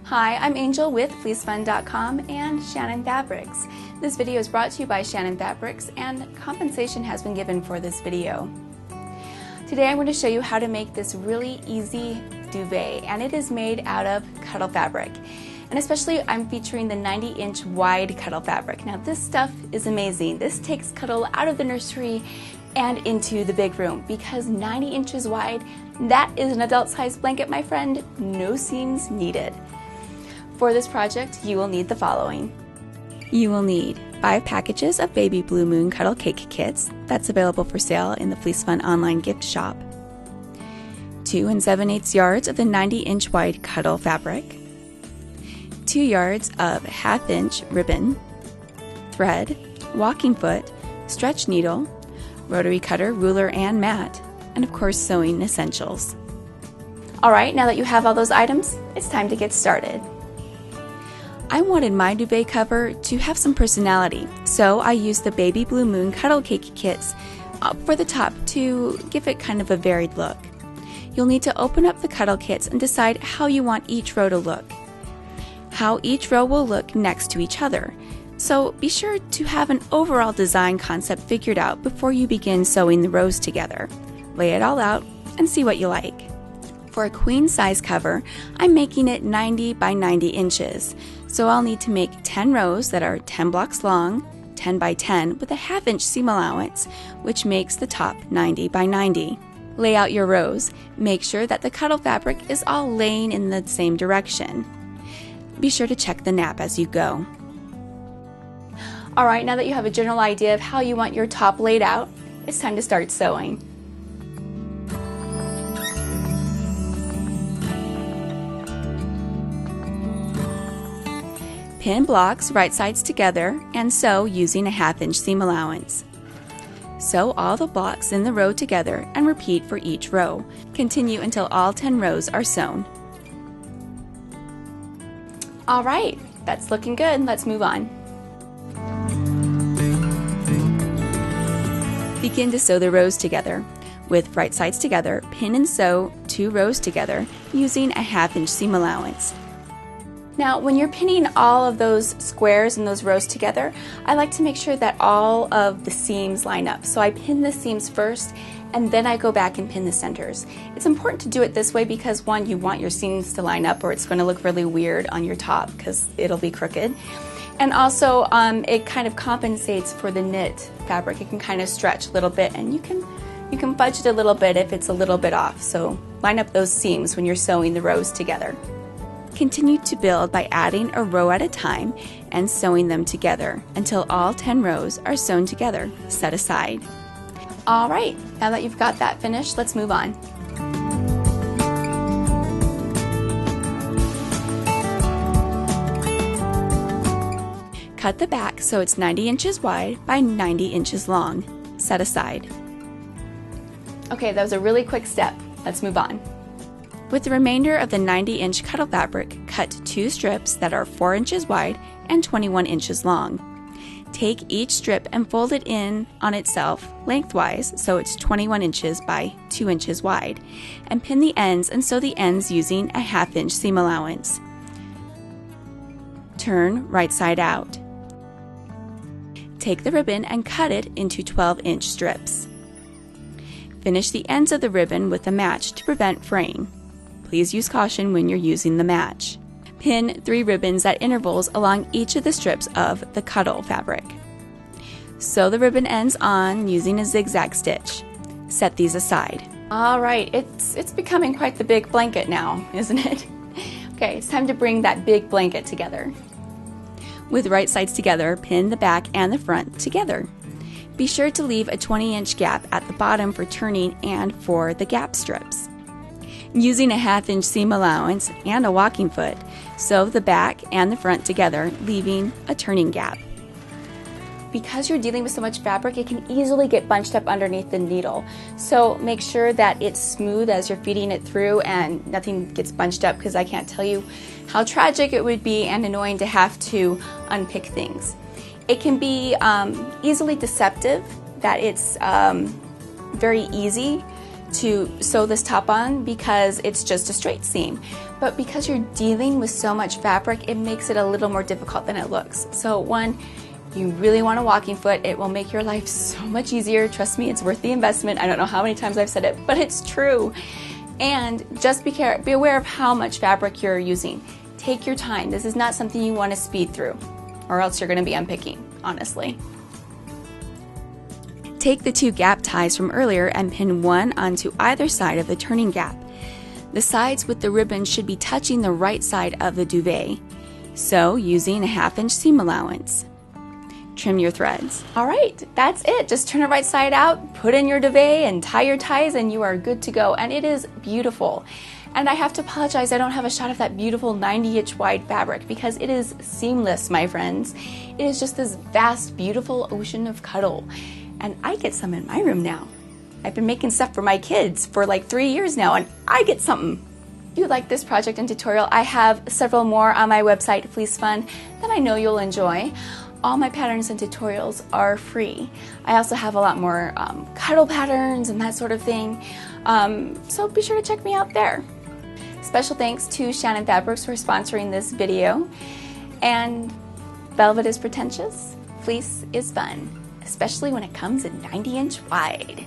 Hi, I'm Angel with FleeceFun.com and Shannon Fabrics. This video is brought to you by Shannon Fabrics, and compensation has been given for this video. Today I'm going to show you how to make this really easy duvet, and it is made out of Cuddle fabric. And especially I'm featuring the 90-inch wide Cuddle fabric. Now this stuff is amazing. This takes Cuddle out of the nursery and into the big room because 90 inches wide, that is an adult size blanket, my friend. No seams needed. For this project, you will need the following. You will need 5 packages of Baby Blue Moon Cuddle Cake Kits. That's available for sale in the Fleece Fun online gift shop. 2 7/8 yards of the 90-inch wide Cuddle fabric. 2 yards of 1/2 inch ribbon. Thread, walking foot, stretch needle, rotary cutter, ruler, and mat. And of course, sewing essentials. Alright, now that you have all those items, it's time to get started. I wanted my duvet cover to have some personality, so I used the Baby Blue Moon Cuddle Cake Kits for the top to give it kind of a varied look. You'll need to open up the Cuddle Kits and decide how you want each row to look, how each row will look next to each other. So be sure to have an overall design concept figured out before you begin sewing the rows together. Lay it all out and see what you like. For a queen size cover, I'm making it 90 by 90 inches. So I'll need to make 10 rows that are 10 blocks long, 10 by 10 with a 1/2 inch seam allowance, which makes the top 90 by 90. Lay out your rows. Make sure that the Cuddle fabric is all laying in the same direction. Be sure to check the nap as you go. Alright, now that you have a general idea of how you want your top laid out, it's time to start sewing. Pin blocks right sides together and sew using a 1/2 inch seam allowance. Sew all the blocks in the row together and repeat for each row. Continue until all 10 rows are sewn. Alright, that's looking good. Let's move on. Begin to sew the rows together. With right sides together, pin and sew 2 rows together using a 1/2 inch seam allowance. Now, when you're pinning all of those squares and those rows together, I like to make sure that all of the seams line up. So I pin the seams first, and then I go back and pin the centers. It's important to do it this way because, one, you want your seams to line up or it's going to look really weird on your top because it'll be crooked. And also, it kind of compensates for the knit fabric. It can kind of stretch a little bit, and you can fudge it a little bit if it's a little bit off. So line up those seams when you're sewing the rows together. Continue to build by adding a row at a time and sewing them together until all 10 rows are sewn together. Set aside. Alright, now that you've got that finished, let's move on. Cut the back so it's 90 inches wide by 90 inches long. Set aside. Okay, that was a really quick step. Let's move on. With the remainder of the 90-inch Cuddle fabric, cut 2 strips that are 4 inches wide and 21 inches long. Take each strip and fold it in on itself lengthwise so it's 21 inches by 2 inches wide, and pin the ends and sew the ends using a 1/2 inch seam allowance. Turn right side out. Take the ribbon and cut it into 12-inch strips. Finish the ends of the ribbon with a match to prevent fraying. Please use caution when you're using the match. Pin 3 ribbons at intervals along each of the strips of the Cuddle fabric. Sew the ribbon ends on using a zigzag stitch. Set these aside. Alright, it's becoming quite the big blanket now, isn't it? Okay, it's time to bring that big blanket together. With right sides together, pin the back and the front together. Be sure to leave a 20-inch gap at the bottom for turning and for the gap strips. Using a 1/2 inch seam allowance and a walking foot, sew the back and the front together, leaving a turning gap. Because you're dealing with so much fabric, it can easily get bunched up underneath the needle. So make sure that it's smooth as you're feeding it through and nothing gets bunched up, because I can't tell you how tragic it would be and annoying to have to unpick things. It can be easily deceptive that it's very easy to sew this top on because it's just a straight seam. But because you're dealing with so much fabric, it makes it a little more difficult than it looks. So one, you really want a walking foot. It will make your life so much easier. Trust me, it's worth the investment. I don't know how many times I've said it, but it's true. And just be aware of how much fabric you're using. Take your time. This is not something you want to speed through, or else you're going to be unpicking, honestly. Take the 2 gap ties from earlier and pin one onto either side of the turning gap. The sides with the ribbon should be touching the right side of the duvet, so using a 1/2 inch seam allowance. Trim your threads. All right, that's it. Just turn it right side out, put in your duvet and tie your ties, and you are good to go. And it is beautiful. And I have to apologize, I don't have a shot of that beautiful 90-inch wide fabric because it is seamless, my friends. It is just this vast, beautiful ocean of cuddle. And I get some in my room now. I've been making stuff for my kids for like 3 years now, and I get something. If you like this project and tutorial, I have several more on my website, Fleece Fun, that I know you'll enjoy. All my patterns and tutorials are free. I also have a lot more cuddle patterns and that sort of thing, so be sure to check me out there. Special thanks to Shannon Fabrics for sponsoring this video. And velvet is pretentious, fleece is fun, especially when it comes in 90-inch wide.